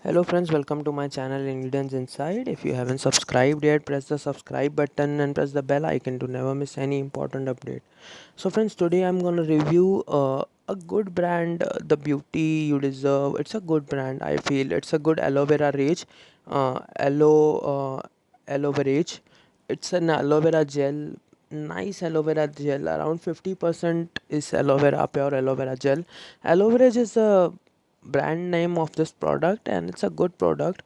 Hello friends, welcome to my channel Ingredients Inside. If you haven't subscribed yet, press the subscribe button and press the bell icon to never miss any important update. So friends, today I'm gonna review a good brand, the beauty you deserve. It's a good brand. I feel it's a good aloe vera range, Aloeverage. It's an aloe vera gel, nice aloe vera gel. Around 50% is aloe vera, pure aloe vera gel. Aloeverage is a brand name of this product and it's a good product.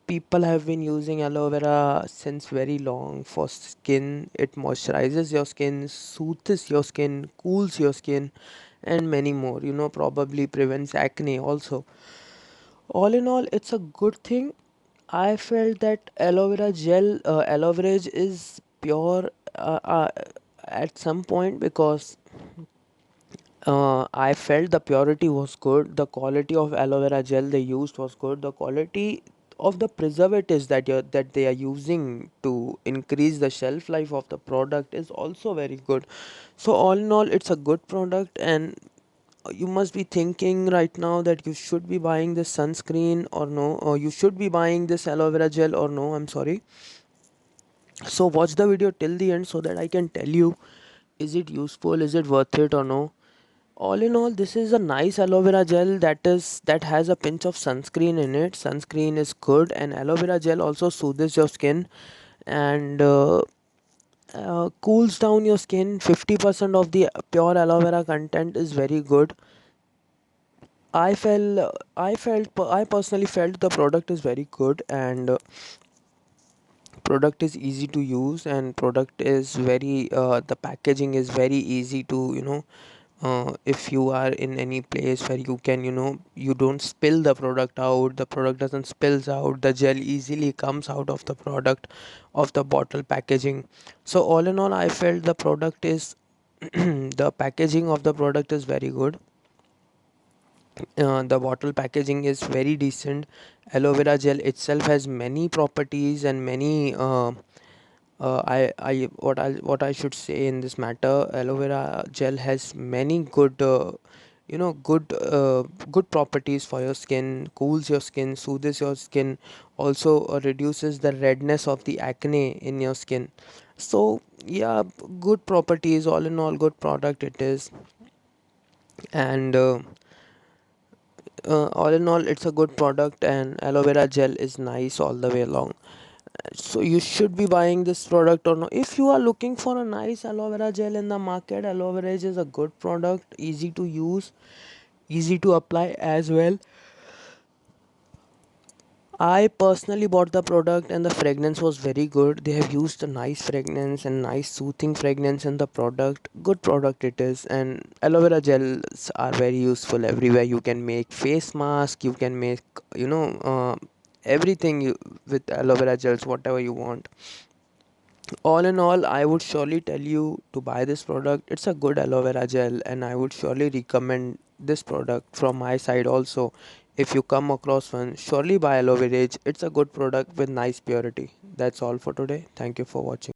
People have been using aloe vera since very long for skin. It moisturizes your skin, soothes your skin, cools your skin, and many more. Probably prevents acne also. All in all, it's a good thing. I felt that aloe vera gel, aloe vera is pure at some point because I felt the purity was good. The quality of aloe vera gel they used was good. The quality of the preservatives that they are using to increase the shelf life of the product is also very good. So all in all, it's a good product, and you must be thinking right now that you should be buying this sunscreen or no, or you should be buying this aloe vera gel or no. I'm sorry. So watch the video till the end so that I can tell you, is it useful, is it worth it or no. All in all, this is a nice aloe vera gel that has a pinch of sunscreen in it. Sunscreen is good, and aloe vera gel also soothes your skin and cools down your skin. 50% of the pure aloe vera content is very good. I personally felt the product is very good, and product is easy to use, and product is very the packaging is very easy to if you are in any place where you can you don't spill the product out, the product doesn't spills out, the gel easily comes out of the product of the bottle packaging. So all in all, I felt the product is the packaging of the product is very good. The bottle packaging is very decent. Aloe vera gel itself has many properties and many what I should say in this matter. Aloe vera gel has many good good properties for your skin. Cools your skin, soothes your skin, also reduces the redness of the acne in your skin. So yeah, good properties. All in all, good product it is. And all in all, it's a good product, and aloe vera gel is nice all the way along. So you should be buying this product or no. If you are looking for a nice aloe vera gel in the market, Aloeverage is a good product, easy to use, easy to apply as well. I personally bought the product and the fragrance was very good. They have used a nice fragrance and nice soothing fragrance in the product. Good product it is, and aloe vera gels are very useful everywhere. You can make face mask, you can make you know uh, everything with aloe vera gels, whatever you want. All in all, I would surely tell you to buy this product. It's a good aloe vera gel, and I would surely recommend this product from my side also. If you come across one, surely buy Aloeverage. It's a good product with nice purity. That's all for today. Thank you for watching.